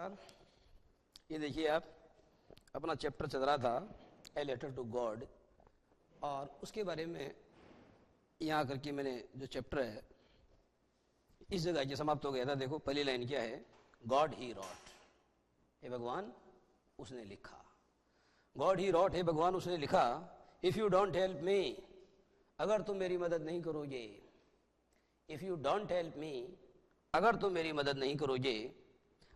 नमस्कार। ये देखिए आप अपना चैप्टर चल रहा था ए लेटर टू गॉड, और उसके बारे में यहाँ करके मैंने जो चैप्टर है इस जगह के समाप्त हो गया था। देखो पहली लाइन क्या है, गॉड ही रॉट, हे भगवान उसने लिखा। गॉड ही रॉट, हे भगवान उसने लिखा। If you don't help me, अगर तुम मेरी मदद नहीं करोगे। If you don't help me, अगर तुम मेरी मदद नहीं करोगे,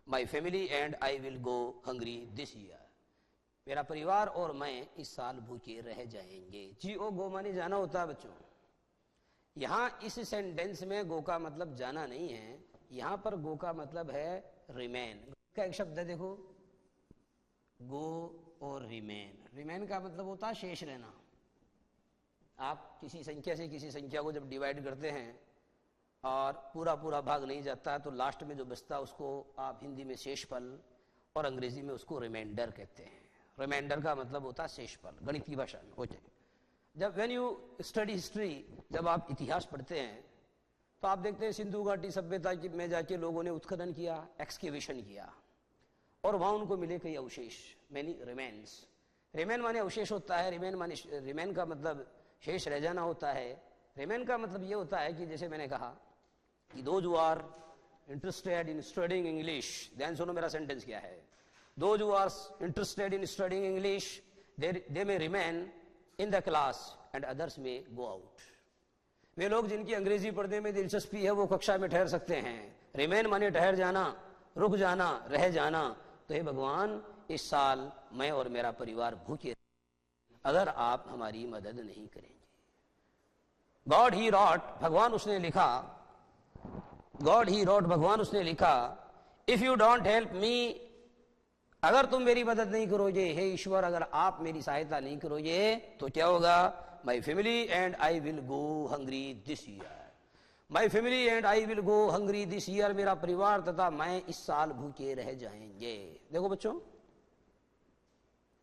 my family and I will go hungry this year, मेरा परिवार और मैं इस साल भूखे रह जाएंगे। जी ओ गो माने जाना होता है बच्चों। यहां इस सेंटेंस में गो का मतलब जाना नहीं है, यहां पर गो का मतलब है रिमेन का एक शब्द है। देखो गो और रिमेन, रिमेन का मतलब होता है शेष रहना। आप किसी संख्या से किसी संख्या को जब डिवाइड करते हैं और पूरा पूरा भाग नहीं जाता है तो लास्ट में जो बचता है उसको आप हिंदी में शेषफल और अंग्रेजी में उसको रिमाइंडर कहते हैं। रिमाइंडर का मतलब होता है शेषफल, गणित की भाषा में होते हैं। जब व्हेन यू स्टडी हिस्ट्री, जब आप इतिहास पढ़ते हैं तो आप देखते हैं सिंधु घाटी सभ्यता में जाके लोगों ने उत्खनन किया, एक्सकेवेशन किया, और वहां उनको मिले कई अवशेष, मैनी रिमेन्स। रिमेन माने अवशेष होता है, रिमेन का मतलब शेष रह जाना होता है। रिमेन का मतलब ये होता है कि जैसे मैंने कहा कि those who are interested in studying English, ध्यान सुनो मेरा सेंटेंस क्या है। Those who are interested in studying English they may remain in the class and others may go out. वे लोग जिनकी अंग्रेजी पढ़ने में दिलचस्पी है वो कक्षा में ठहर सकते हैं। रिमेन माने ठहर जाना, रुक जाना, रह जाना। तो हे भगवान इस साल मैं और मेरा परिवार भूखे अगर आप हमारी मदद नहीं करेंगे। गॉड ही रॉट, भगवान उसने लिखा। गॉड ही रॉट, भगवान उसने लिखा। If you don't help me, अगर तुम मेरी मदद नहीं करोगे, हे ईश्वर अगर आप मेरी सहायता नहीं करोगे तो क्या होगा। My family and I will go hungry this year, my family and I will go hungry this year, मेरा परिवार तथा मैं इस साल भूखे रह जाएंगे। देखो बच्चों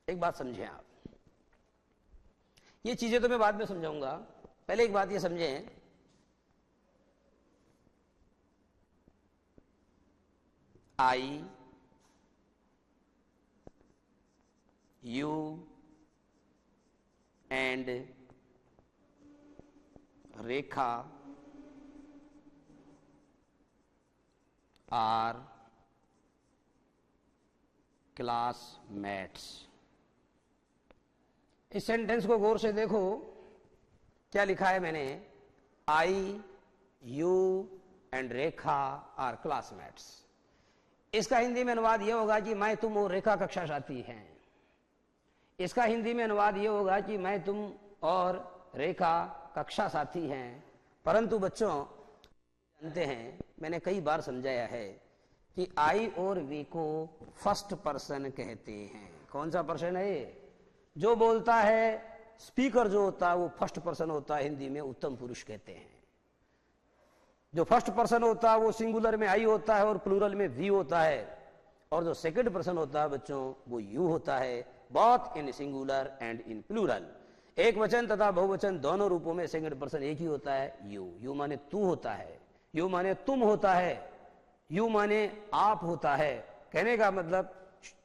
एक बात समझें आप, ये चीजें तो मैं बाद में समझाऊंगा, पहले एक बात ये समझें। I, you and Rekha are classmates. इस सेंटेंस को गौर से देखो, क्या लिखा है मैंने। I, you and Rekha are classmates. इसका हिंदी में अनुवाद यह होगा कि मैं, तुम और रेखा कक्षा साथी हैं। इसका हिंदी में अनुवाद यह होगा कि मैं, तुम और रेखा कक्षा साथी हैं। परंतु बच्चों जानते हैं, मैंने कई बार समझाया है कि आई और वी को फर्स्ट पर्सन कहते हैं। कौन सा पर्सन है ये? जो बोलता है, स्पीकर जो होता है वो फर्स्ट पर्सन होता है, हिंदी में उत्तम पुरुष कहते हैं। जो फर्स्ट पर्सन होता है वो सिंगुलर में आई होता है और प्लूरल में वी होता है, और जो सेकंड पर्सन होता है बच्चों वो यू होता है, both in singular and in plural. एक वचन तथा बहुवचन दोनों रूपों में सेकंड पर्सन एक ही होता है, यू। यू माने तू होता है, यू माने तुम होता है, यू माने आप होता है। कहने का मतलब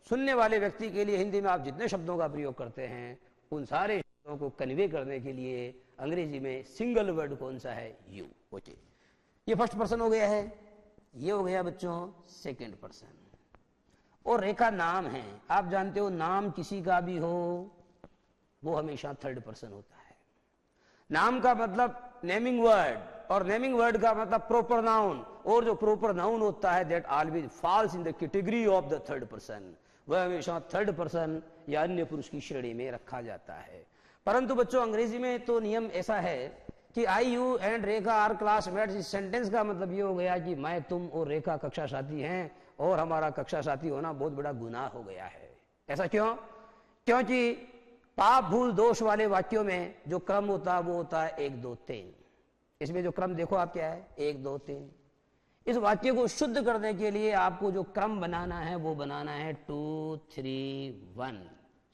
सुनने वाले व्यक्ति के लिए हिंदी में आप जितने शब्दों का प्रयोग करते हैं उन सारे शब्दों को कन्वे करने के लिए अंग्रेजी में सिंगल वर्ड कौन सा है, यू। ओके, ये फर्स्ट पर्सन हो गया है, ये हो गया बच्चों सेकंड पर्सन। और रेखा नाम है, आप जानते हो नाम किसी का भी हो वो हमेशा थर्ड पर्सन होता है। नाम का मतलब नेमिंग वर्ड, और नेमिंग वर्ड का मतलब प्रॉपर नाउन, और जो प्रॉपर नाउन होता है that always falls in the category of the third person, वह हमेशा थर्ड पर्सन या अन्य पुरुष की श्रेणी में रखा जाता है। परंतु बच्चों अंग्रेजी में तो नियम ऐसा है कि I, you and Rekha are classmates. इस सेंटेंस का मतलब ये हो गया कि मैं, तुम और रेखा कक्षा साथी हैं, और हमारा कक्षा साथी होना बहुत बड़ा गुनाह हो गया है। ऐसा क्यों? क्योंकि पाप भूल दोष वाले वाक्यों में जो क्रम होता है वो होता है 1 2 3। इसमें जो क्रम देखो आप क्या है, 1 2 3। इस वाक्य को शुद्ध करने के लिए आपको जो क्रम बनाना है वो बनाना है 2 3 1।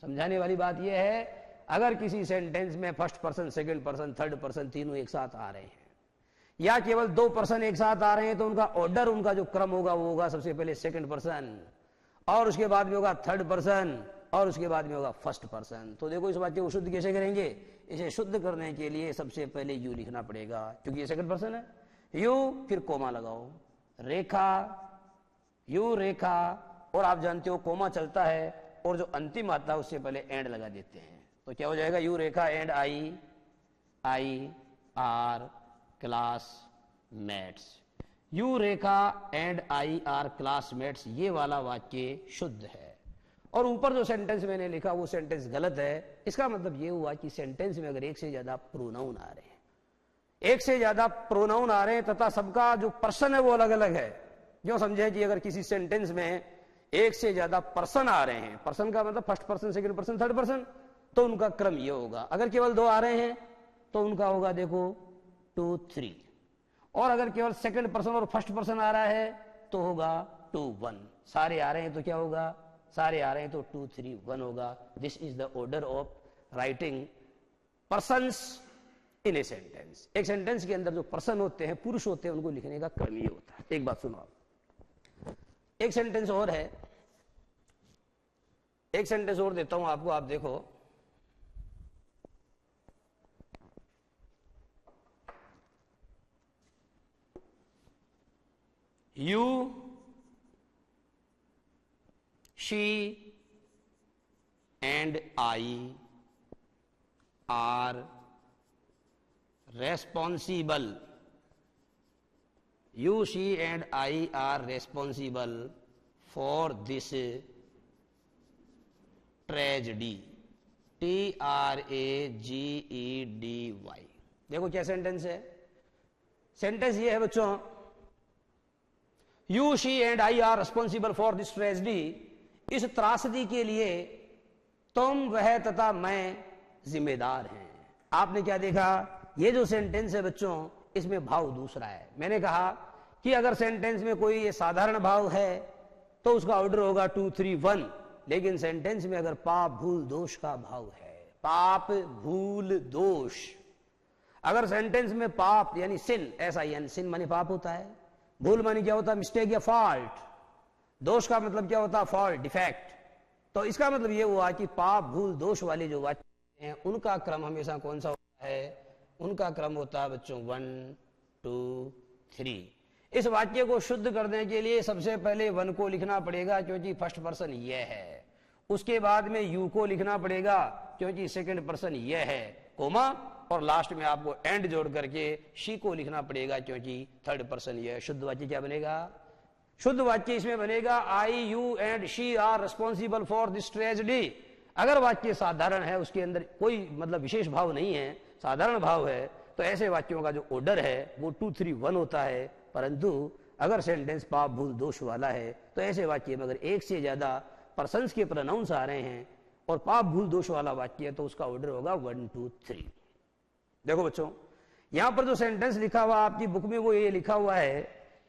समझाने वाली बात यह है, अगर किसी सेंटेंस में first person, second person, third person तीनों एक साथ आ रहे हैं, या केवल 2 पर्सन एक साथ आ रहे हैं, तो उनका ऑर्डर, उनका जो क्रम होगा वो होगा सबसे पहले सेकंड पर्सन, और उसके बाद में होगा थर्ड पर्सन, और उसके बाद में होगा फर्स्ट पर्सन। तो देखो इस वाक्य को शुद्ध कैसे करेंगे? इसे शुद्ध करने के लिए सबसे पहले यू लिखना पड़ेगा, क्योंकि ये सेकंड पर्सन है। यू, फिर कोमा लगाओ, रेखा, यू रेखा, और आप जानते हो कोमा चलता है और जो अंतिम आता है उससे पहले एंड लगा देते हैं। तो क्या हो जाएगा? You Rekha and I R classmates. You Rekha and I R classmates, ये वाला वाक्य शुद्ध है। और ऊपर जो सेंटेंस मैंने लिखा वो सेंटेंस गलत है। इसका मतलब ये हुआ कि सेंटेंस में अगर एक से ज्यादा प्रोनाउन आ रहे हैं, एक से ज्यादा प्रोनाउन आ रहे हैं तथा सबका जो पर्सन है वो अलग अलग है। जो समझे कि अगर किसी सेंटेंस में एक से ज्यादा पर्सन आ रहे हैं, पर्सन का मतलब first person, second person, third person, तो उनका क्रम ये होगा। अगर केवल 2 आ रहे हैं तो उनका होगा देखो 2 3, और अगर केवल सेकंड पर्सन और फर्स्ट पर्सन आ रहा है तो होगा 2 1। सारे आ रहे हैं तो क्या होगा? सारे आ रहे हैं तो 2 3 1 होगा। This is the order of writing persons in a sentence. एक सेंटेंस के अंदर जो पर्सन होते हैं, पुरुष होते हैं, उनको लिखने का क्रम ये होता है। एक बात सुनो आप, एक सेंटेंस और है, एक सेंटेंस और देता हूं आपको, आप देखो। You, she and I R responsible. You, she and I are responsible for this tragedy. TRAGEDY। देखो क्या सेंटेंस है? सेंटेंस ये है बच्चों, you, she and I R responsible for this tragedy. इस त्रासदी के लिए तुम, वह तथा मैं जिम्मेदार हैं। आपने क्या देखा? ये जो सेंटेंस है बच्चों, इसमें भाव दूसरा है। मैंने कहा कि अगर सेंटेंस में कोई ये साधारण भाव है तो उसका ऑर्डर होगा 2 3 1, लेकिन सेंटेंस में अगर पाप भूल दोष का भाव है, पाप भूल दोष, अगर सेंटेंस में पाप यानी सिन, SIN, सिन माने पाप होता है, भूल माने क्या होता है? मिस्टेक या फॉल्ट, दोष का मतलब क्या होता है? Fault, defect. तो इसका मतलब ये हुआ कि पाप भूल दोष वाले जो वाक्य हैं उनका क्रम हमेशा कौन सा होता है? उनका क्रम होता है बच्चों 1 2 3। इस वाक्य को शुद्ध करने के लिए सबसे पहले 1 को लिखना पड़ेगा क्योंकि फर्स्ट पर्सन यह है, उसके बाद में यू को लिखना पड़ेगा क्योंकि सेकंड पर्सन यह है, कोमा, और लास्ट में आपको एंड जोड़ करके शी को लिखना पड़ेगा क्योंकि थर्ड पर्सन यह है। शुद्ध वाक्य क्या बनेगा? शुद्ध वाक्य इसमें बनेगा I, you and she are responsible for this tragedy. अगर वाक्य साधारण है, उसके अंदर कोई मतलब विशेष भाव नहीं है, साधारण भाव है, तो ऐसे वाक्यों का जो ऑर्डर है वो 2 3 1 होता है। परंतु अगर सेंटेंस पाप भूल दोष वाला है तो ऐसे वाक्य में अगर एक से ज्यादा पर्सन्स के प्रोनाउंस आ रहे हैं और पाप भूल दोष वाला वाक्य है तो उसका ऑर्डर होगा 1 2 3। देखो बच्चों, यहां पर जो सेंटेंस लिखा हुआ आपकी बुक में वो ये लिखा हुआ है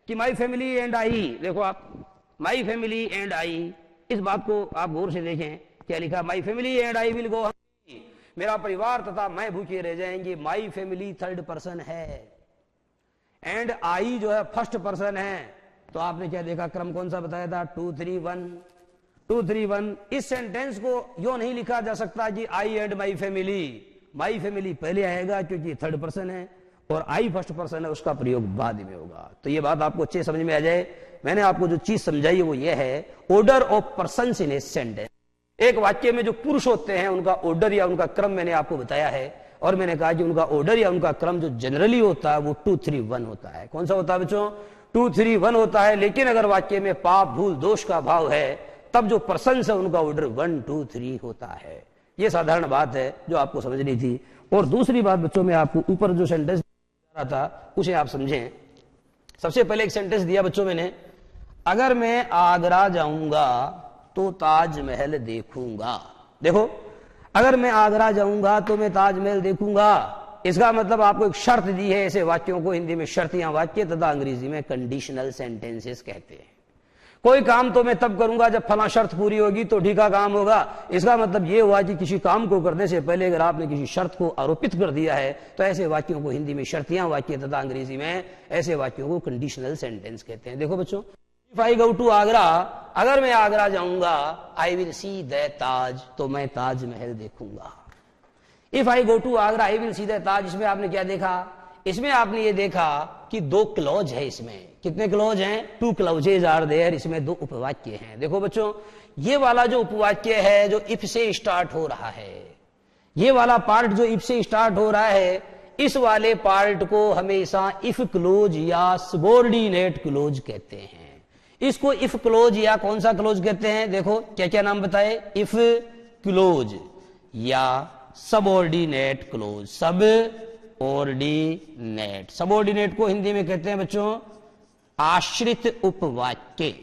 कि माई फैमिली एंड आई। देखो आप, माई फैमिली एंड आई, इस बात को आप गौर से देखें। क्या लिखा? My family and I will गो, मेरा परिवार तथा मैं भूखे रह जाएंगे। माई फैमिली थर्ड पर्सन है एंड आई जो है फर्स्ट पर्सन है। तो आपने क्या देखा? क्रम कौन सा बताया था? 2 3 1, 2 3 1। इस सेंटेंस को यो नहीं लिखा जा सकता कि I and my family. My family पहले आएगा क्योंकि थर्ड पर्सन है और आई फर्स्ट पर्सन है, उसका प्रयोग बाद में होगा। तो ये बात आपको अच्छे समझ में आ जाए। मैंने आपको जो चीज समझाई वो ये है, order of persons in a sentence. एक वाक्य में जो पुरुष होते हैं उनका ऑर्डर या उनका क्रम मैंने आपको बताया है, और मैंने कहा कि उनका ऑर्डर या उनका क्रम जो जनरली होता है वो 2 3 1 होता है। कौन सा होता है बच्चों? 2 3 1 होता है। लेकिन अगर वाक्य में पाप भूल दोष का भाव है तब जो पर्सन्स है उनका ऑर्डर 1 2 3 होता है। ये साधारण बात है जो आपको समझनी थी। और दूसरी बात बच्चों, में आपको ऊपर जो सेंटेंस दिया था उसे आप समझें। सबसे पहले एक सेंटेंस दिया बच्चों मैंने, अगर मैं आगरा जाऊंगा तो ताजमहल देखूंगा। देखो, अगर मैं आगरा जाऊंगा तो मैं ताजमहल देखूंगा, इसका मतलब आपको एक शर्त दी है। ऐसे वाक्यों को हिंदी में शर्तियां वाक्य तथा अंग्रेजी में कंडीशनल सेंटेंसेस कहते हैं। कोई काम तो मैं तब करूंगा जब फला शर्त पूरी होगी तो ठीका काम होगा। इसका मतलब यह हुआ कि किसी काम को करने से पहले अगर आपने किसी शर्त को आरोपित कर दिया है तो ऐसे वाक्यों को हिंदी में शर्तियां वाक्य तथा अंग्रेजी में ऐसे वाक्यों को कंडीशनल सेंटेंस कहते हैं। देखो बच्चों, if I go to Agra, अगर मैं आगरा जाऊंगा, आई विल सी द ताज, तो मैं ताजमहल देखूंगा। If I go to Agra I will see the Taj, इसमें आपने क्या देखा? इसमें आपने ये देखा कि दो क्लॉज है। इसमें कितने क्लॉज हैं? 2 क्लॉजेज आर देयर। इसमें 2 उपवाक्य हैं। देखो बच्चों, ये वाला जो उपवाक्य है जो इफ से स्टार्ट हो रहा है, ये वाला पार्ट जो इफ से स्टार्ट हो रहा है, इस वाले पार्ट को हमेशा इफ क्लोज या सबॉर्डिनेट क्लोज कहते हैं। इसको इफ क्लोज या कौन सा क्लोज कहते हैं? देखो क्या क्या नाम बताए? इफ क्लोज या सबॉर्डिनेट क्लोज। सब ऑर्डिनेट, सबऑर्डिनेट को हिंदी में कहते हैं बच्चों आश्रित उपवाक्य।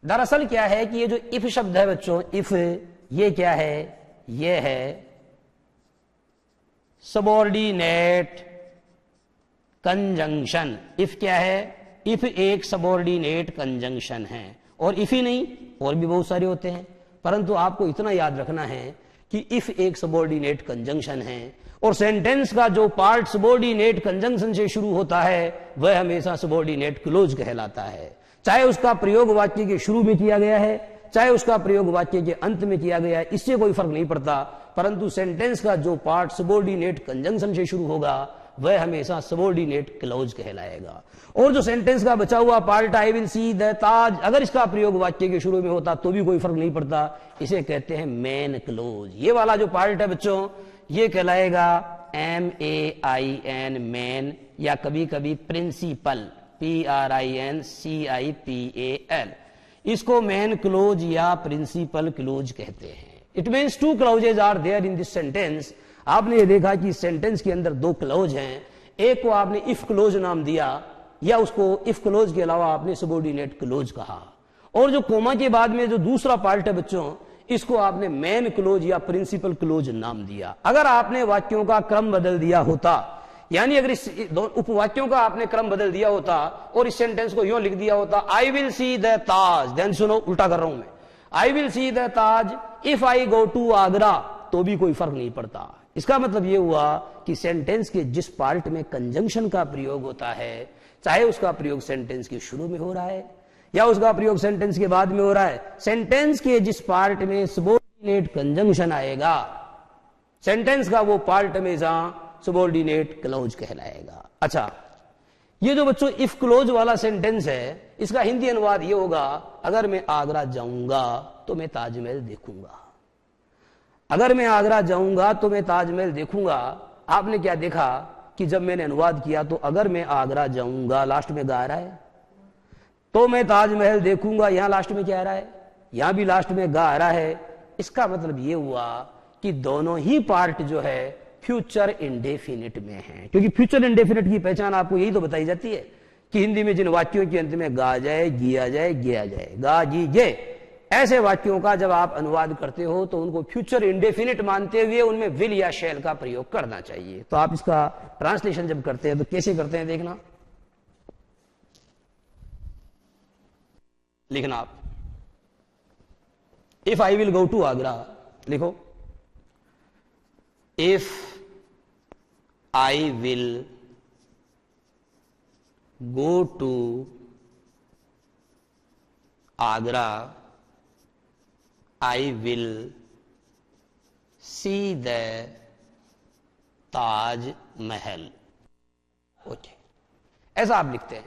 दरअसल क्या है कि ये जो इफ शब्द है बच्चों, इफ, ये क्या है? ये है सबऑर्डिनेट कंजंक्शन। इफ क्या है? इफ एक सबऑर्डिनेट कंजंक्शन है। और इफ ही नहीं, और भी बहुत सारे होते हैं, परंतु आपको इतना याद रखना है कि इफ एक सबऑर्डिनेट कंजंक्शन है और सेंटेंस का जो पार्ट सबऑर्डिनेट कंजंक्शन से शुरू होता है वह हमेशा सबऑर्डिनेट क्लोज कहलाता है। चाहे उसका प्रयोग वाक्य के शुरू में किया गया है, चाहे उसका प्रयोग वाक्य के अंत में किया गया है, इससे कोई फर्क नहीं पड़ता, परंतु सेंटेंस का जो पार्ट सबऑर्डिनेट कंजंक्शन से शुरू होगा वह हमेशा सबऑर्डिनेट क्लोज कहलाएगा। और जो सेंटेंस का बचा हुआ part I will see the Taj, अगर इसका प्रयोग वाक्य के शुरू में होता तो भी कोई फर्क नहीं पड़ता, इसे कहते हैं मेन क्लोज। ये वाला जो पार्ट है बच्चों, ये कहलाएगा MAIN, मेन, या कभी कभी प्रिंसिपल, PRINCIPAL। इसको मेन क्लोज या प्रिंसिपल क्लोज कहते हैं। It means 2 clauses are there in this sentence. आपने ये देखा कि सेंटेंस के अंदर 2 क्लॉज हैं। एक को आपने इफ क्लोज नाम दिया, या उसको इफ क्लोज के अलावा आपने सबऑर्डिनेट क्लोज कहा। और जो कोमा के बाद में जो दूसरा पार्ट है बच्चों, इसको आपने मेन क्लोज या प्रिंसिपल क्लोज नाम दिया। अगर आपने वाक्यों का क्रम बदल दिया होता, यानी अगर इस उपवाक्यों का आपने क्रम बदल दिया होता और इस सेंटेंस को यूं लिख दिया होता, आई विल सी द ताज, ध्यान सुनो, उल्टा कर रहा हूं मैं, I will see the Taj if I go to Agra, तो भी कोई फर्क नहीं पड़ता। इसका मतलब यह हुआ कि सेंटेंस के जिस पार्ट में कंजंक्शन का प्रयोग होता है, चाहे उसका प्रयोग सेंटेंस के शुरू में हो रहा है या उसका प्रयोग सेंटेंस के बाद में हो रहा है, सेंटेंस के जिस पार्ट में सबऑर्डिनेट कंजंक्शन आएगा, सेंटेंस का वो पार्ट हमेशा सबऑर्डिनेट क्लोज कहलाएगा। अच्छा, ये जो बच्चों इफ क्लोज वाला सेंटेंस है, इसका हिंदी अनुवाद ये होगा, अगर मैं आगरा जाऊंगा तो मैं ताजमहल देखूंगा। अगर मैं आगरा जाऊंगा तो मैं ताजमहल देखूंगा। आपने क्या देखा कि जब मैंने अनुवाद किया तो अगर मैं आगरा जाऊंगा लास्ट में गा रहा है, तो मैं ताजमहल देखूंगा, यहां लास्ट में क्या आ रहा है? यहां भी लास्ट में गा रहा है। इसका मतलब यह हुआ कि दोनों ही पार्ट जो है फ्यूचर इंडेफिनिट में है, क्योंकि फ्यूचर इंडेफिनिट की पहचान आपको यही तो बताई जाती है कि हिंदी में जिन वाक्यों के अंत में गा जाए, जिया जाए, गिया जाए, गा जी जे, ऐसे वाक्यों का जब आप अनुवाद करते हो तो उनको फ्यूचर इंडेफिनिट मानते हुए उनमें विल या शैल का प्रयोग करना चाहिए। तो आप इसका ट्रांसलेशन जब करते हैं तो कैसे करते हैं देखना, लिखना आप, if I will go to Agra, लिखो if I will go to Agra I will see the Taj Mahal. Okay, ऐसा आप लिखते हैं,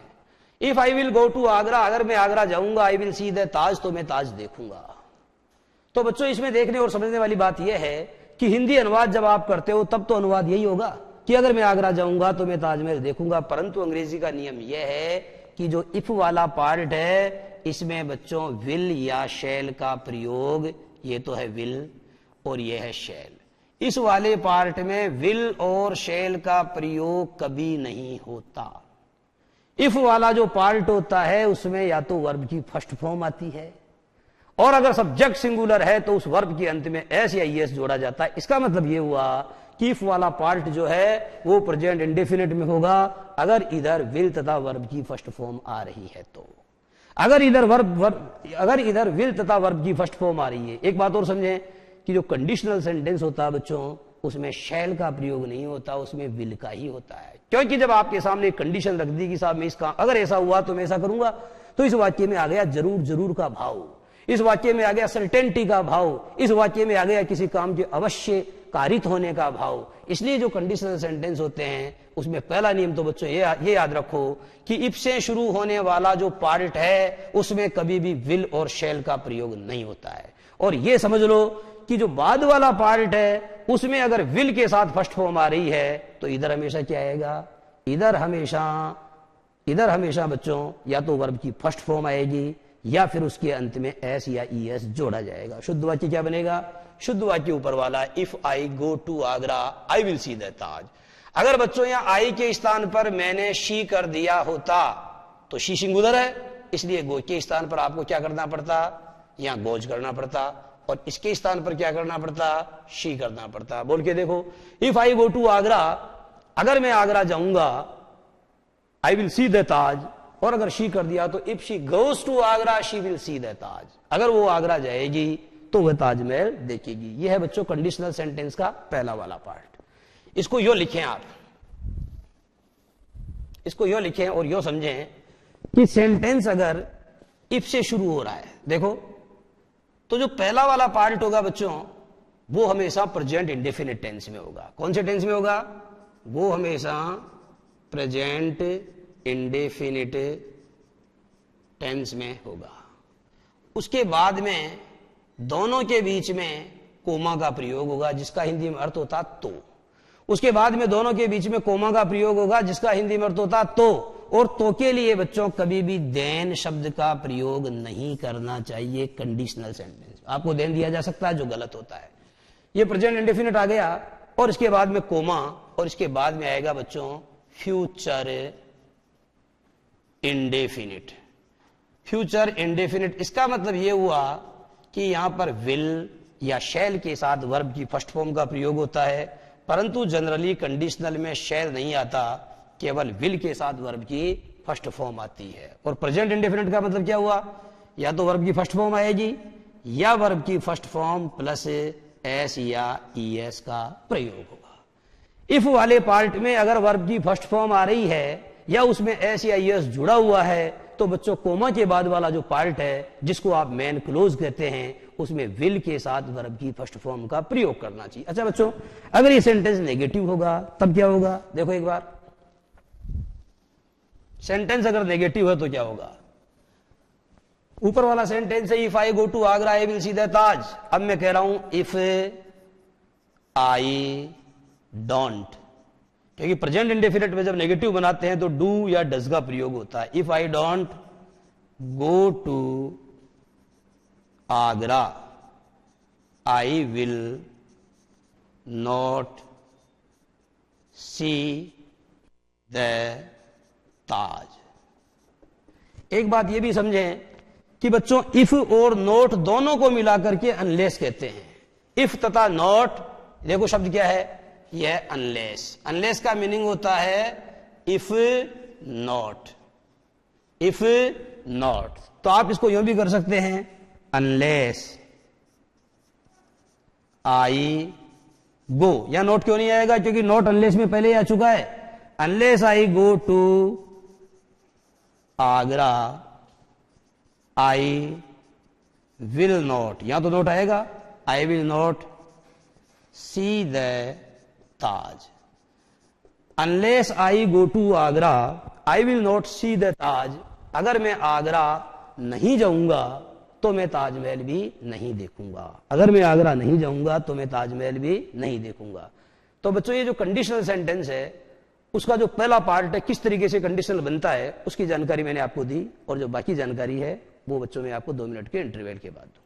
if I will go to Agra, अगर मैं आगरा जाऊंगा, आई विल सी द ताज, तो मैं ताज देखूंगा। तो बच्चों इसमें देखने और समझने वाली बात यह है कि हिंदी अनुवाद जब आप करते हो तब तो अनुवाद यही होगा कि अगर मैं आगरा जाऊंगा तो मैं ताजमहल देखूंगा, परंतु अंग्रेजी का नियम यह है कि जो इफ वाला पार्ट है इसमें बच्चों विल या शैल का प्रयोग, ये तो है विल और ये है शैल, इस वाले पार्ट में विल और शैल का प्रयोग कभी नहीं होता। इफ वाला जो पार्ट होता है उसमें या तो वर्ब की फर्स्ट फॉर्म आती है, और अगर सब्जेक्ट सिंगुलर है तो उस वर्ब के अंत में एस या ईएस जोड़ा जाता है। इसका मतलब यह हुआ कि इफ वाला पार्ट जो है वो प्रेजेंट इंडेफिनिट में होगा अगर इधर विल तथा वर्ब की फर्स्ट फॉर्म आ रही है तो। अगर इधर विल तथा वर्ब की फर्स्ट फॉर्म आ रही है, एक बात और समझें कि जो कंडीशनल सेंटेंस होता है बच्चों उसमें शैल का प्रयोग नहीं होता, उसमें विल का ही होता है, क्योंकि जब आपके सामने एक कंडीशन रख दी कि साहब मैं इसका अगर ऐसा हुआ तो मैं ऐसा करूंगा, तो इस वाक्य में आ गया जरूर जरूर का भाव। इस वाक्य में आ गया सर्टेनिटी का भाव, इस वाक्य में आ गया किसी काम के अवश्य कारित होने का भाव। इसलिए जो कंडीशनल सेंटेंस होते हैं उसमें पहला नियम तो बच्चों ये याद रखो कि इफ से शुरू होने वाला जो पार्ट है उसमें कभी भी विल और शैल का प्रयोग नहीं होता है। और ये समझ लो कि जो बाद वाला पार्ट है उसमें अगर विल के साथ फर्स्ट फॉर्म आ रही है तो इधर हमेशा क्या आएगा, इधर हमेशा बच्चों या तो वर्ब की फर्स्ट फॉर्म आएगी या फिर उसके अंत में एस या ई एस जोड़ा जाएगा। शुद्ध वाक्य क्या बनेगा, शुद्ध वाक्य ऊपर वाला, if I go to Agra I will see the Taj. अगर बच्चों यहां आई के स्थान पर मैंने शी कर दिया होता तो शी सिंगुलर है, इसलिए गो के स्थान पर आपको क्या करना पड़ता, यहां गोज करना पड़ता, और इसके स्थान पर क्या करना पड़ता, शी करना पड़ता। बोल के देखो, if I go to Agra, अगर मैं आगरा जाऊंगा आई विल सी द ताज, और अगर शी कर दिया तो if she goes to Agra she will see the Taj, अगर वो आगरा जाएगी तो वह ताजमहल देखेगी। यह है बच्चों कंडीशनल सेंटेंस का पहला वाला पार्ट। इसको यो लिखें आप, इसको यो लिखें और यो समझें कि सेंटेंस अगर इफ से शुरू हो रहा है, देखो तो जो पहला वाला पार्ट होगा बच्चों वो हमेशा प्रेजेंट इंडेफिनिट टेंस में होगा। कौन से टेंस में होगा, वो हमेशा प्रेजेंट इंडेफिनिट टेंस में होगा। उसके बाद में दोनों के बीच में कोमा का प्रयोग होगा जिसका हिंदी में अर्थ होता तो। उसके बाद में दोनों के बीच में कोमा का प्रयोग होगा जिसका हिंदी में अर्थ होता तो। और तो के लिए बच्चों कभी भी देन शब्द का प्रयोग नहीं करना चाहिए कंडीशनल सेंटेंस। आपको देन दिया जा सकता है जो गलत होता है। ये प्रेजेंट इंडेफिनिट आ गया और इसके बाद में कोमा और इसके बाद में आएगा बच्चों फ्यूचर इंडेफिनिट। फ्यूचर इंडेफिनिट इसका मतलब यह हुआ कि यहां पर विल या शैल के साथ वर्ब की फर्स्ट फॉर्म का प्रयोग होता है, परंतु जनरली कंडीशनल में शैल नहीं आता, केवल विल के साथ वर्ब की फर्स्ट फॉर्म आती है। और प्रेजेंट इंडेफिनिट का मतलब क्या हुआ, या तो वर्ब की फर्स्ट फॉर्म आएगी या वर्ब की फर्स्ट फॉर्म प्लस एस या ई एस का प्रयोग होगा। इफ वाले पार्ट में अगर वर्ब की फर्स्ट फॉर्म आ रही है या उसमें एस या ई एस जुड़ा हुआ है तो बच्चों कोमा के बाद वाला जो पार्ट है जिसको आप मेन क्लोज कहते हैं उसमें विल के साथ वर्ब की फर्स्ट फॉर्म का प्रयोग करना चाहिए। अच्छा बच्चों, अगर ये सेंटेंस नेगेटिव होगा तब क्या होगा, देखो एक बार सेंटेंस अगर नेगेटिव है तो क्या होगा। ऊपर वाला सेंटेंस है if I go to Agra I will see the Taj. अब मैं कह रहा हूं इफ आई डोंट, क्योंकि प्रेजेंट इंडेफिनिट में जब नेगेटिव बनाते हैं तो डू या डज का प्रयोग होता है। If I don't go to Agra I will not see the Taj. एक बात यह भी समझें कि बच्चों इफ और नॉट दोनों को मिलाकर के अनलेस कहते हैं। इफ तथा नॉट, देखो शब्द क्या है, यह अनलेस। अनलेस का मीनिंग होता है इफ नॉट, इफ नॉट। तो आप इसको यूं भी कर सकते हैं अनलेस आई गो, या नॉट क्यों नहीं आएगा, क्योंकि नॉट अनलेस में पहले ही आ चुका है। Unless I go to Agra I will not, यहां तो नॉट आएगा, I will not see the Taj. Unless I go to Agra I will not see the Taj. अगर मैं आगरा नहीं जाऊंगा तो मैं ताजमहल भी नहीं देखूंगा। अगर मैं आगरा नहीं जाऊंगा तो मैं ताजमहल भी नहीं देखूंगा। तो बच्चों ये जो कंडीशनल सेंटेंस है उसका जो पहला पार्ट है किस तरीके से कंडीशनल बनता है उसकी जानकारी मैंने आपको दी, और जो बाकी जानकारी है वो बच्चों में आपको 2 मिनट के इंटरवल के बाद दूंगा।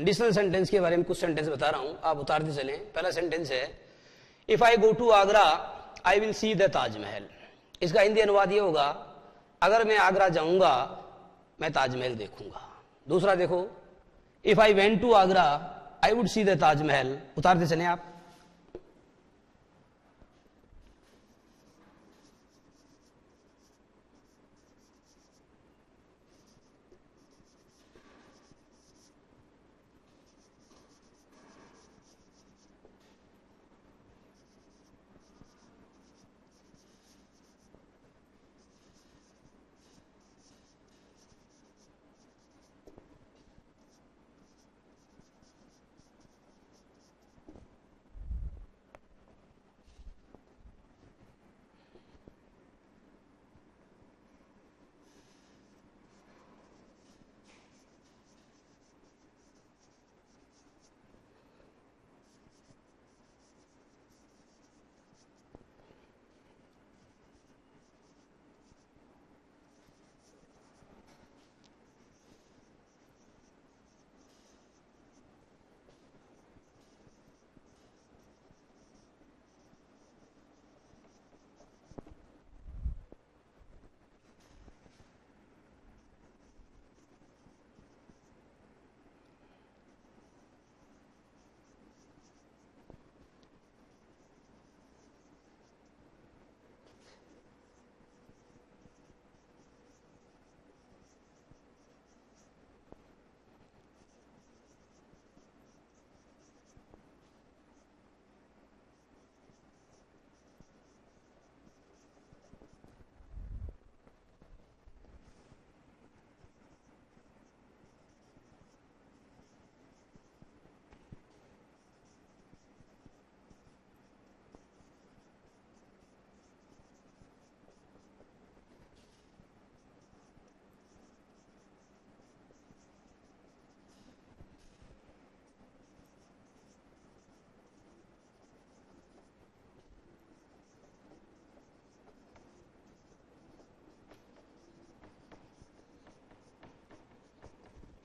कंडीशनल सेंटेंस के बारे में कुछ सेंटेंस बता रहा हूं, आप उतारते चलें। पहला सेंटेंस है if I go to Agra I will see the Taj Mahal. इसका हिंदी अनुवाद ये होगा अगर मैं आगरा जाऊंगा मैं ताजमहल देखूंगा। दूसरा देखो if I went to Agra I would see the Taj Mahal. उतारते चलें आप।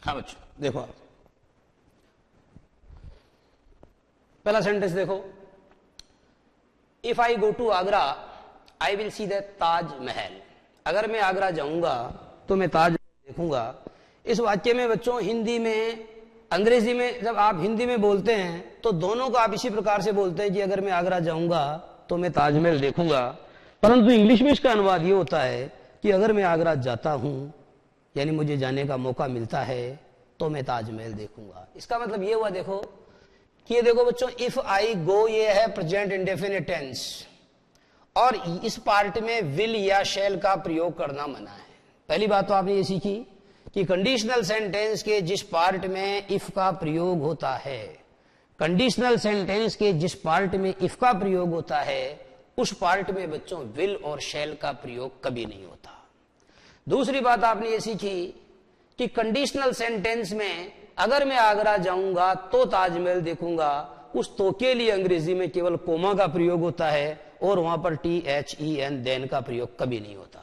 हाँ बच्चों देखो आप पहला सेंटेंस देखो if I go to Agra I will see the Taj Mahal. अगर मैं आगरा जाऊंगा तो मैं ताजमहल देखूंगा। इस वाक्य में बच्चों हिंदी में अंग्रेजी में जब आप हिंदी में बोलते हैं तो दोनों को आप इसी प्रकार से बोलते हैं कि अगर मैं आगरा जाऊंगा तो मैं ताजमहल देखूंगा, परंतु इंग्लिश में इसका अनुवाद ये होता है कि अगर मैं आगरा जाता हूं यानी मुझे जाने का मौका मिलता है तो मैं ताजमहल देखूंगा। इसका मतलब ये हुआ देखो कि ये देखो बच्चों इफ आई गो ये है प्रेजेंट इंडेफिनिट टेंस और इस पार्ट में विल या शैल का प्रयोग करना मना है। पहली बात तो आपने ये सीखी कि कंडीशनल सेंटेंस के जिस पार्ट में इफ का प्रयोग होता है, कंडीशनल सेंटेंस के जिस पार्ट में इफ का प्रयोग होता है उस पार्ट में बच्चों विल और शैल का प्रयोग कभी नहीं होता। दूसरी बात आपने ये सीखी कि कंडीशनल सेंटेंस में अगर मैं आगरा जाऊंगा तो ताजमहल देखूंगा, उस तो के लिए अंग्रेजी में केवल कोमा का प्रयोग होता है और वहां पर THEN देन का प्रयोग कभी नहीं होता।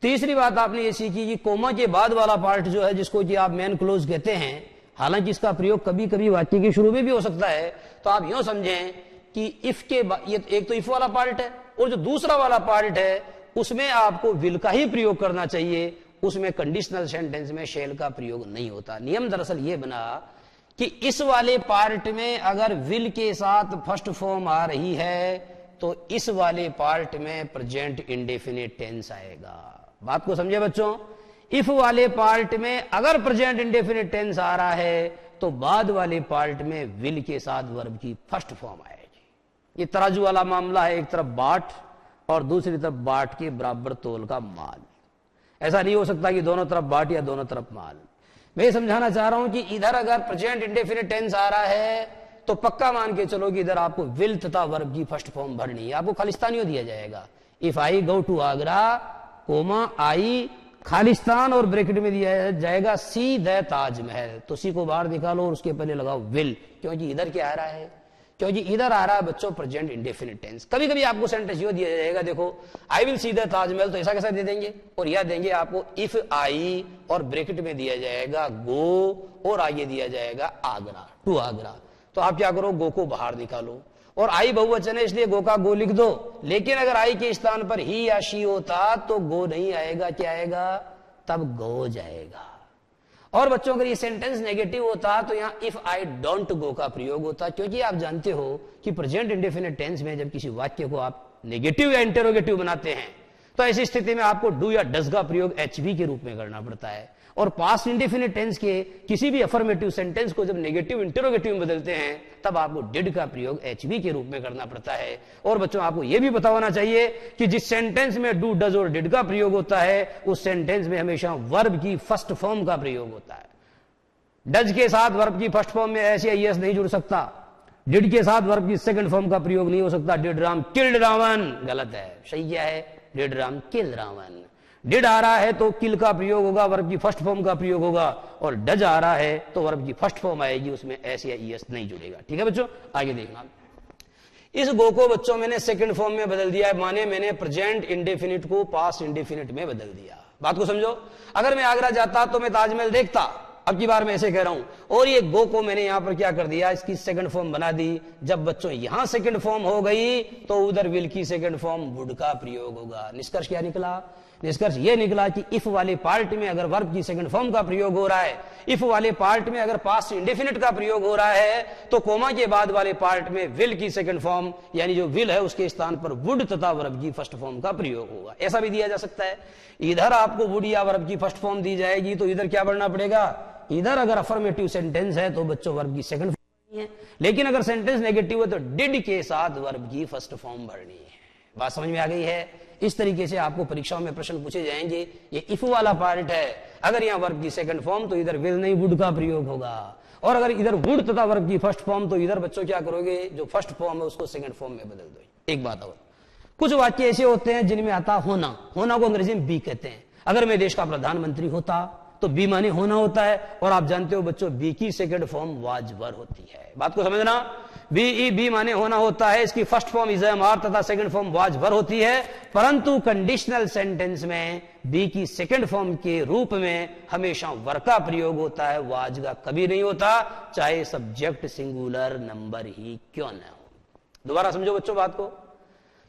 तीसरी बात आपने ये सीखी कि कोमा के बाद वाला पार्ट जो है जिसको कि आप मेन क्लोज कहते हैं, हालांकि इसका प्रयोग कभी कभी वाक्य के शुरू में भी हो सकता है, तो आप यूं समझें कि इफ के ये एक तो इफ वाला पार्ट है और जो दूसरा वाला पार्ट है उसमें आपको विल का ही प्रयोग करना चाहिए, उसमें कंडीशनल सेंटेंस में शैल का प्रयोग नहीं होता। नियम दरअसल ये बना कि इस वाले पार्ट में अगर विल के साथ फर्स्ट फॉर्म आ रही है तो इस वाले पार्ट में प्रेजेंट इंडेफिनिट टेंस आएगा। बात को समझे बच्चों, इफ वाले पार्ट में अगर प्रेजेंट इंडेफिनिट टेंस आ रहा है तो बाद वाले पार्ट में विल के साथ वर्ब की फर्स्ट फॉर्म आएगी। ये तराजू वाला मामला है, एक तरफ बाट और दूसरी तरफ बाट के बराबर तोल का माल। ऐसा नहीं हो सकता कि दोनों तरफ बाट या दोनों तरफ माल। मैं ये समझाना चाह रहा हूं कि इधर अगर प्रेजेंट इंडेफिनिट टेंस आ रहा है तो पक्का मान के चलो कि इधर आपको विल तथा वर्ब की फर्स्ट फॉर्म भरनी है, आपको खालिस्तानियों दिया जाएगा। If I go to Agra comma I Khalistan और ब्रैकेट में दिया जाएगा सी द ताजमहल, तो सी को बाहर निकालो और उसके पहले लगाओ विल, क्योंकि इधर क्या आ रहा है क्योंकि इधर आ रहा है बच्चों प्रेजेंट इंडेफिनिट टेंस। कभी कभी आपको सेंटेंस यो दिया जाएगा, देखो आई विल सी द ताजमहल, तो ऐसा कैसा दे देंगे, और यह देंगे आपको इफ आई और ब्रैकेट में दिया जाएगा गो और आगे दिया जाएगा आगरा, टू आगरा। तो आप क्या करो, गो को बाहर निकालो और आई बहुवचन है इसलिए गो का गो लिख दो। लेकिन अगर आई के स्थान पर ही या शी होता तो गो नहीं आएगा, क्या आएगा, तब गो जाएगा। और बच्चों अगर ये सेंटेंस नेगेटिव होता तो यहां इफ आई डोंट गो का प्रयोग होता, क्योंकि आप जानते हो कि प्रेजेंट इंडेफिनिट टेंस में जब किसी वाक्य को आप नेगेटिव या इंटेरोगेटिव बनाते हैं तो ऐसी स्थिति में आपको डू या डज का प्रयोग एचवी के रूप में करना पड़ता है। और पास्ट इंडेफिनिट टेंस के किसी भी अफर्मेटिव सेंटेंस को जब नेगेटिव इंटेरोगेटिव में बदलते हैं तब आपको डिड का प्रयोग एचवी के रूप में करना पड़ता है। और बच्चों आपको यह भी पता होना चाहिए कि जिस सेंटेंस में डू डज और डिड का प्रयोग होता है उस सेंटेंस में हमेशा वर्ब की फर्स्ट फॉर्म का प्रयोग होता है। डज के साथ वर्ब की फर्स्ट फॉर्म में ऐसे आईएस नहीं जुड़ सकता, डिड के साथ वर्ब की सेकंड फॉर्म का प्रयोग नहीं हो सकता। डिड राम किल्ड रावण, गलत है, सही क्या है, did Ram kill Ravan. Did आ रहा है तो किल का प्रयोग होगा, वर्ब की फर्स्ट फॉर्म का प्रयोग होगा, और डज आ रहा है तो वर्ब की फर्स्ट फॉर्म आएगी, उसमें एस या ईएस नहीं जुड़ेगा। ठीक है बच्चों, आगे देखना। इस गो को बच्चों मैंने सेकंड फॉर्म में बदल दिया है, माने मैंने प्रेजेंट इंडेफिनिट को पास्ट इंडेफिनिट में बदल दिया। बात को समझो, अगर मैं आगरा जाता तो मैं ताजमहल देखता, अब की बार मैं ऐसे कह रहा हूं। और ये गो को मैंने यहां पर क्या कर दिया, इसकी सेकंड फॉर्म बना दी। जब बच्चों यहां सेकंड फॉर्म हो गई तो उधर विल की सेकंड फॉर्म वुड का प्रयोग होगा। निष्कर्ष क्या निकला, निष्कर्ष ये निकला कि इफ वाले पार्ट में अगर वर्ब की सेकंड फॉर्म का प्रयोग हो रहा है, इफ वाले पार्ट में अगर पास्ट इंडेफिनिट का प्रयोग हो रहा है, तो कोमा के बाद वाले पार्ट में विल की सेकंड फॉर्म यानी जो विल है उसके स्थान पर वुड तथा वर्ब की फर्स्ट फॉर्म का प्रयोग होगा। ऐसा भी दिया जा सकता है, इधर आपको वुड या वर्ब की फर्स्ट फॉर्म दी जाएगी तो इधर क्या बढ़ना पड़ेगा, इधर अगर अफर्मेटिव सेंटेंस है तो बच्चों वर्ब की सेकंड फॉर्म है, लेकिन अगर सेंटेंस नेगेटिव है तो डिड के साथ वर्ब की फर्स्ट फॉर्म भरनी है। बात समझ में आ गई है। इस तरीके से आपको परीक्षाओं में प्रश्न पूछे जाएंगे। ये इफ वाला पार्ट है, अगर यहां वर्ब की सेकंड फॉर्म तो इधर विल नहीं वुड का प्रयोग होगा, और अगर इधर वुड तथा वर्ब की फर्स्ट फॉर्म तो इधर बच्चों क्या करोगे, जो फर्स्ट फॉर्म है उसको सेकंड फॉर्म में बदल दो। एक बात और, कुछ वाक्य ऐसे होते हैं जिनमें आता होना, होना को अंग्रेजी में बी कहते हैं। अगर मैं देश का प्रधानमंत्री होता तो बी माने होना होता है, और आप जानते हो बच्चों बी की सेकंड फॉर्म वाज वर होती है। बात को समझना, बी माने होना होता है, इसकी first form is am are तथा सेकंड फॉर्म वाज वर होती है। परंतु कंडीशनल सेंटेंस में बी की सेकंड फॉर्म के रूप में हमेशा वर का प्रयोग होता है, वाज का कभी नहीं होता, चाहे सब्जेक्ट सिंगुलर नंबर ही क्यों न हो। दोबारा समझो बच्चों बात को,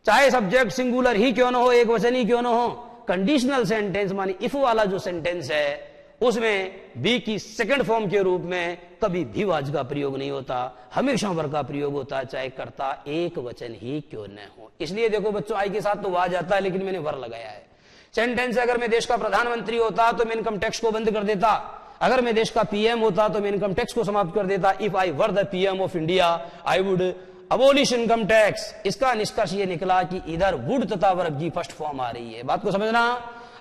चाहे सब्जेक्ट सिंगुलर ही क्यों ना हो, एक वचन ही क्यों ना हो, कंडीशनल सेंटेंस मानी इफ वाला जो सेंटेंस है उसमें बी की सेकंड फॉर्म के रूप में कभी भी वाज का प्रयोग नहीं होता, हमेशा वर का प्रयोग होता है, चाहे कर्ता एक वचन ही क्यों न हो। इसलिए देखो बच्चों आई के साथ तो वाज आता है लेकिन मैंने वर लगाया है। सेंटेंस अगर मैं देश का प्रधानमंत्री होता तो मैं इनकम टैक्स को बंद कर देता, अगर मैं देश का पीएम होता तो मैं इनकम टैक्स को समाप्त कर देता। If I were the PM of India I would abolish income tax. इसका निष्कर्ष ये निकला कि इधर वुड तथा वर्ब की फर्स्ट फॉर्म आ रही है। बात को समझना,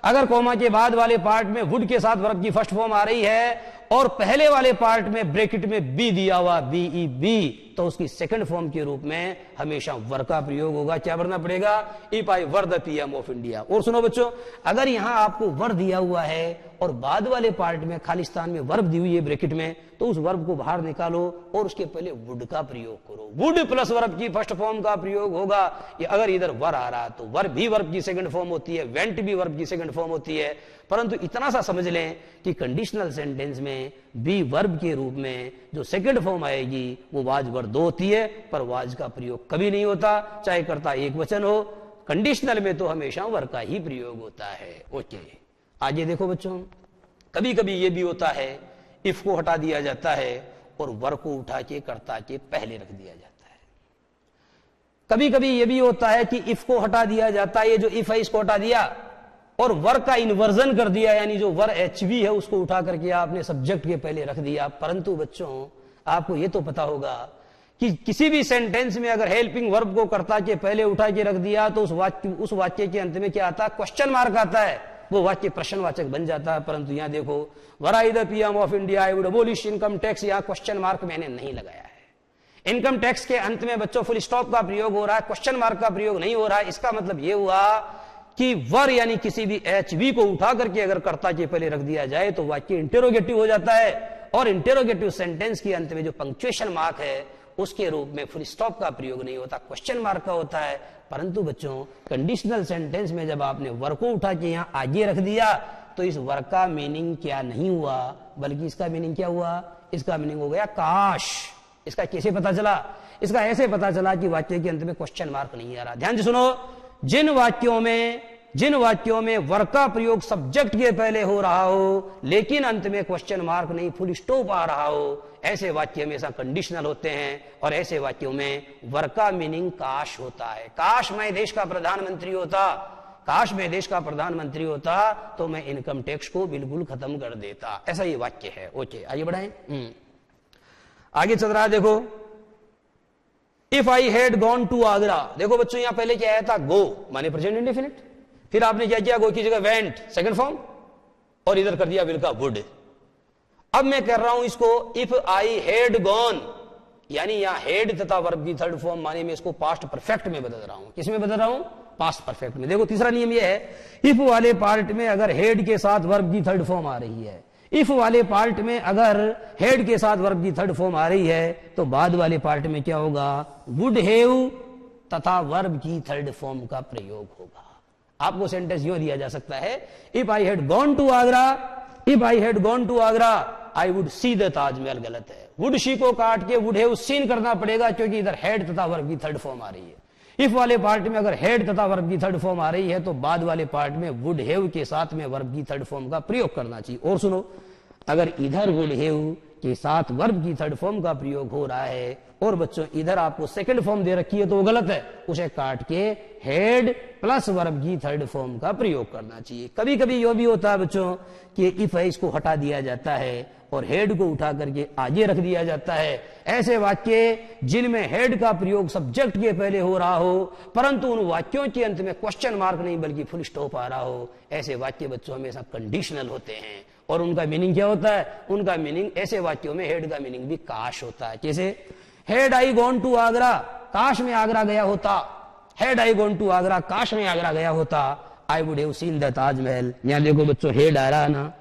अगर कोमा के बाद वाले पार्ट में वुड के साथ वर्ब की फर्स्ट फॉर्म आ रही है और पहले वाले पार्ट में ब्रैकेट में बी दिया हुआ बी, तो उसकी सेकंड फॉर्म के रूप में हमेशा वर का प्रयोग होगा। क्या भरना पड़ेगा, if I were the PM of India. और सुनो बच्चों, अगर यहां आपको वर दिया हुआ है और बाद वाले पार्ट में खाली स्थान में वर्ब दी हुई है ब्रैकेट में, तो उस वर्ब को बाहर निकालो और उसके पहले वुड का प्रयोग करो। वुड प्लस वर्ब की फर्स्ट फॉर्म का प्रयोग होगा। अगर इधर वर आ रहा तो वर भी वर्ब की सेकंड फॉर्म होती है, वेंट भी वर्ब की सेकंड फॉर्म होती है। परंतु इतना सा समझ लें कि कंडीशनल सेंटेंस में बी वर्ब के रूप में जो सेकंड फॉर्म आएगी वो वाज वर दो होती है, पर वाज का प्रयोग कभी नहीं होता, चाहे कर्ता एक वचन हो। कंडीशनल में तो हमेशा वर का ही प्रयोग होता है। ओके, आगे देखो बच्चों, कभी कभी ये भी होता है इफ को हटा दिया जाता है और वर को उठा के कर्ता के पहले रख दिया जाता है। कभी कभी ये भी होता है कि इफ को हटा दिया जाता है, ये जो इफ है इसको हटा दिया और वर का इन्वर्जन कर दिया, यानी जो वर एचवी है उसको उठा करके आपने सब्जेक्ट के पहले रख दिया। परंतु बच्चों आपको ये तो पता होगा कि किसी भी सेंटेंस में अगर हेल्पिंग वर्ब को कर्ता के पहले उठा के रख दिया तो उस वाक्य के अंत में क्या आता है, क्वेश्चन मार्क आता है, वो वाक्य प्रश्नवाचक बन जाता है। परंतु यहां देखो, were I the PM of India I would abolish income tax, यहां क्वेश्चन मार्क मैंने नहीं लगाया है। इनकम टैक्स के अंत में बच्चों फुल स्टॉप का प्रयोग हो रहा है, क्वेश्चन मार्क का प्रयोग नहीं हो रहा है। इसका मतलब यह हुआ कि वर यानी किसी भी एचवी को उठा करके अगर कर्ता के पहले रख दिया जाए तो वाक्य इंटेरोगेटिव हो जाता है, और इंटेरोगेटिव सेंटेंस के अंत में जो पंक्चुएशन मार्क है उसके रूप में फुल स्टॉप का प्रयोग नहीं होता, क्वेश्चन मार्क का होता है। परंतु बच्चों कंडीशनल सेंटेंस में जब आपने वर्ब को उठा के यहां आगे रख दिया तो इस वर्ब का मीनिंग क्या नहीं हुआ, बल्कि इसका मीनिंग क्या हुआ, इसका मीनिंग हो गया काश। इसका कैसे पता चला, इसका ऐसे पता चला कि वाक्य के अंत में क्वेश्चन मार्क नहीं आ रहा। ध्यान से सुनो, जिन वाक्यों में वर्ब का प्रयोग सब्जेक्ट के पहले हो रहा हो लेकिन अंत में क्वेश्चन मार्क नहीं फुल स्टॉप आ रहा हो, ऐसे वाक्य हमेशा कंडीशनल होते हैं और ऐसे वाक्यों में वर्ब का मीनिंग काश होता है। काश मैं देश का प्रधानमंत्री होता, काश मैं देश का प्रधानमंत्री होता तो मैं इनकम टैक्स को बिल्कुल खत्म कर देता, ऐसा ये वाक्य है। ओके आगे बढ़ाएं। आगे चल रहा है, देखो if I had gone to Agra. देखो बच्चों यहां पहले क्या आया था, गो माने प्रेजेंट इंडेफिनिट, फिर आपने क्या किया, गो की जगह वेंट सेकंड फॉर्म, और इधर कर दिया विल का वुड। अब मैं कर रहा हूं इसको इफ आई हैड गॉन, यानी यहां हेड तथा वर्ब की थर्ड फॉर्म माने मैं इसको पास्ट परफेक्ट में बदल रहा हूं। किस में बदल रहा हूं, पास्ट परफेक्ट में। देखो तीसरा नियम यह है, इफ वाले पार्ट में अगर हेड के साथ वर्ब की थर्ड फॉर्म आ रही है, इफ वाले पार्ट में अगर हेड के साथ वर्ब की थर्ड फॉर्म आ रही है तो बाद वाले पार्ट में क्या होगा, वुड हैव तथा वर्ब की थर्ड फॉर्म का प्रयोग होगा। आपको सेंटेंस यूं दिया जा सकता है, if I had gone to Agra, if I had gone to Agra I would see the Taj Mahal. गलत है, वुड सी को काट के वुड हैव सीन करना पड़ेगा क्योंकि इधर हेड तथा वर्ब की थर्ड फॉर्म आ रही है। इफ वाले पार्ट में अगर हेड तथा वर्ब की थर्ड फॉर्म आ रही है तो बाद वाले पार्ट में वुड हैव के साथ में वर्ब की थर्ड फॉर्म का प्रयोग करना चाहिए। और सुनो, अगर इधर वुड हैव के साथ वर्ब की थर्ड फॉर्म का प्रयोग हो रहा है और बच्चों इधर आपको सेकंड फॉर्म दे रखी है तो वो गलत है, उसे काट के हेड प्लस वर्ब की थर्ड फॉर्म का प्रयोग करना चाहिए। कभी कभी यह भी होता है बच्चों कि इफ है इसको हटा दिया जाता है और हेड को उठा करके आगे रख दिया जाता है। ऐसे वाक्य जिनमें हेड का प्रयोग सब्जेक्ट के पहले हो रहा हो परंतु उन वाक्यों के अंत में क्वेश्चन मार्क नहीं बल्कि फुल स्टॉप आ रहा हो, ऐसे वाक्य बच्चों हमेशा कंडीशनल होते हैं। और उनका मीनिंग क्या होता है, उनका मीनिंग ऐसे वाक्यों में हेड का मीनिंग भी काश होता है। जैसे had I gone to Agra, काश में आगरा गया होता, had I gone to Agra, काश में आगरा गया होता, I would have seen the Taj Mahal. यहां देखो बच्चों हेड आ रहा ना,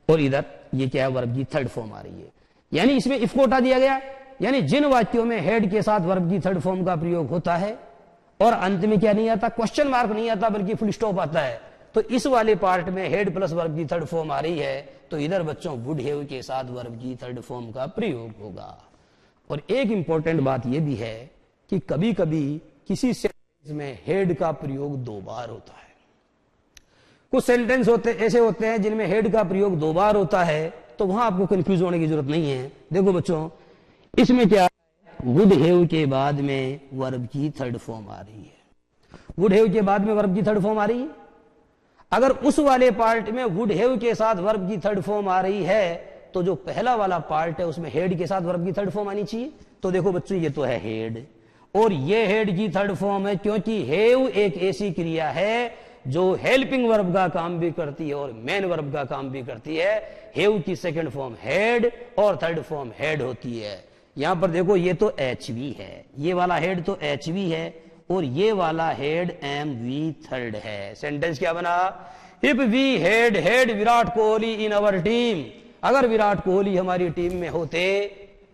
और इधर ये क्या है, वर्ब की थर्ड फॉर्म आ रही है, यानी इसमें इफ को हटा दिया गया। यानी जिन वाक्यों में हेड के साथ वर्ब की थर्ड फॉर्म का प्रयोग होता है और अंत में क्या नहीं आता, क्वेश्चन मार्क नहीं आता बल्कि फुल स्टॉप आता है, तो इस वाले पार्ट में हेड प्लस वर्ब की थर्ड फॉर्म आ रही है तो इधर बच्चों वुड हैव के साथ वर्ब की थर्ड फॉर्म का प्रयोग होगा। और एक इंपॉर्टेंट बात यह भी है कि कभी कभी किसी सेंटेंस में हेड का प्रयोग दो बार होता है। कुछ सेंटेंस ऐसे होते हैं जिनमें हेड का प्रयोग दो बार होता है, तो वहां आपको कंफ्यूज होने की जरूरत नहीं है। देखो बच्चों इसमें क्या है, वुड हैव के बाद में वर्ब की थर्ड फॉर्म आ रही है, वुड हैव के बाद में वर्ब की थर्ड फॉर्म आ रही है। अगर उस वाले पार्ट में वुड हैव के साथ वर्ब की थर्ड फॉर्म आ रही है तो जो पहला वाला पार्ट है उसमें हेड के साथ वर्ब की थर्ड फॉर्म आनी चाहिए। तो देखो बच्चों ये तो है हेड, और ये हेड की थर्ड फॉर्म है क्योंकि हैव एक ऐसी क्रिया है जो हेल्पिंग वर्ब का काम भी करती है और मेन वर्ब का काम भी करती है। हैव की सेकंड फॉर्म हेड और थर्ड फॉर्म हेड होती है। यहां पर देखो ये तो एच वी है, ये वाला हेड तो एच वी है और ये वाला हेड एम वी थर्ड है। सेंटेंस क्या बना, if we had Virat Kohli in our team, अगर विराट कोहली हमारी टीम में होते,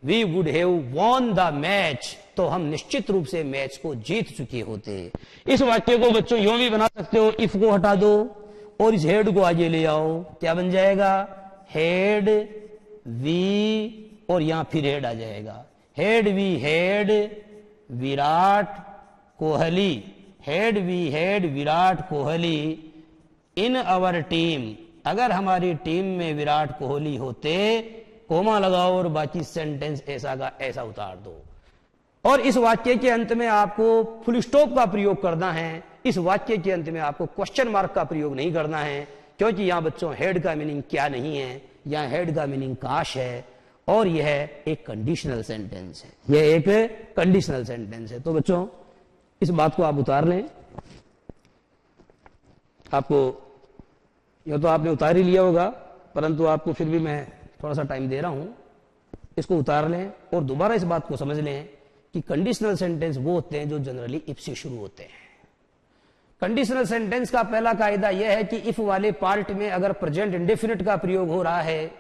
we would have won the match, तो हम निश्चित रूप से मैच को जीत चुके होते। इस वाक्य को बच्चों यूं भी बना सकते हो, इफ को हटा दो और इस हेड को आगे ले आओ, क्या बन जाएगा, हेड वी और यहां फिर हेड आ जाएगा, had we had Virat Kohli, had we had Virat Kohli in our team, अगर हमारी टीम में विराट कोहली होते, कोमा लगाओ और बाकी सेंटेंस ऐसा का ऐसा उतार दो। और इस वाक्य के अंत में आपको फुल स्टॉप का प्रयोग करना है, इस वाक्य के अंत में आपको क्वेश्चन मार्क का प्रयोग नहीं करना है, क्योंकि यहां बच्चों हेड का मीनिंग क्या नहीं है, यहां हेड का मीनिंग काश है और यह एक कंडीशनल सेंटेंस है, यह एक कंडीशनल सेंटेंस है। तो बच्चों इस बात को आप उतार लें, आपको यह तो आपने उतार ही लिया होगा परंतु आपको फिर भी मैं थोड़ा सा टाइम दे रहा हूं, इसको उतार लें और दोबारा इस बात को समझ लें कि कंडीशनल सेंटेंस वो होते हैं जो जनरली इफ से शुरू होते हैं। कंडीशनल सेंटेंस का पहला कायदा यह है कि इफ वाले पार्ट में अगर प्रेजेंट इंडेफिनिट का प्रयोग हो रहा है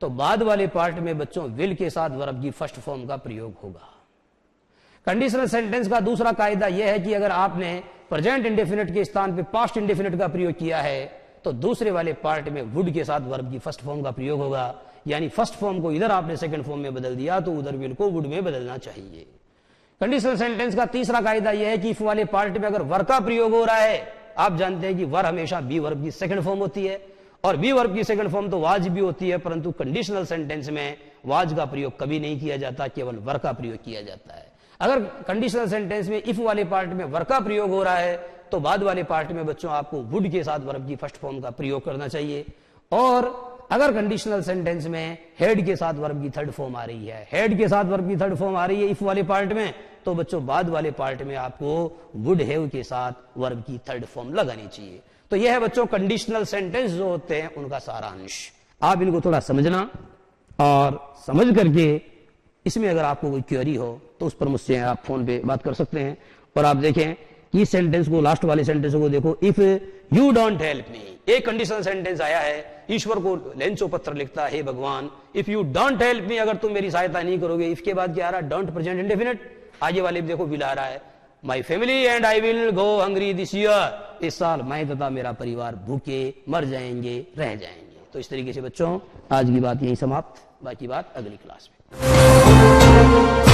तो बाद वाले पार्ट में बच्चों विल के साथ वर्ब की फर्स्ट फॉर्म का प्रयोग होगा। कंडीशनल सेंटेंस का दूसरा कायदा यह है कि अगर आपने प्रेजेंट इंडेफिनिट के स्थान पे पास्ट इंडेफिनिट का प्रयोग किया है तो दूसरे वाले पार्ट में वुड के साथ वर्ब की फर्स्ट फॉर्म का प्रयोग होगा। यानी फर्स्ट फॉर्म को इधर आपने सेकंड फॉर्म में बदल दिया तो उधर भी उनको वुड में बदलना चाहिए। कंडीशनल सेंटेंस का तीसरा कायदा यह है कि इफ वाले पार्ट में अगर वर का प्रयोग हो रहा है, आप जानते हैं कि वर हमेशा बी वर्ब की सेकंड फॉर्म होती है और बी वर्ब की सेकंड फॉर्म तो वाज भी होती है, परंतु कंडीशनल सेंटेंस में वाज का प्रयोग कभी नहीं किया जाता, केवल वर का प्रयोग किया जाता है। अगर कंडीशनल सेंटेंस में इफ वाले पार्ट में वर का प्रयोग हो रहा है तो बाद वाले पार्ट में बच्चों आपको वुड के साथ वर्ब की फर्स्ट फॉर्म का प्रयोग करना चाहिए। और अगर कंडीशनल सेंटेंस में हेड के साथ वर्ब की थर्ड फॉर्म आ रही है, हेड के साथ वर्ब की थर्ड फॉर्म आ रही है इफ वाले पार्ट में, तो बच्चों बाद वाले पार्ट में आपको वुड हैव के साथ वर्ब की थर्ड फॉर्म लगानी चाहिए। तो यह है बच्चों कंडीशनल सेंटेंस जो होते हैं उनका सारांश। आप इनको थोड़ा समझना और समझ करके इसमें अगर आपको कोई क्वेरी हो तो उस पर मुझसे आप फोन पे बात कर सकते हैं। और आप देखें कि इस सेंटेंस को, लास्ट वाले सेंटेंस को देखो, if you don't help me, एक कंडीशनल सेंटेंस आया है, ईश्वर को लेंचो पत्र लिखता है, हे भगवान if you don't help me, अगर तुम मेरी सहायता नहीं करोगे। इसके बाद क्या आ रहा है, डोंट प्रेजेंट इंडेफिनिट, आगे वाले देखो विल आ रहा है, my family and I will go hungry this year, इस साल मैं तथा मेरा परिवार भूखे मर जाएंगे, रह जाएंगे। तो इस तरीके से बच्चों आज की बात यही समाप्त, बाकी बात अगली क्लास में।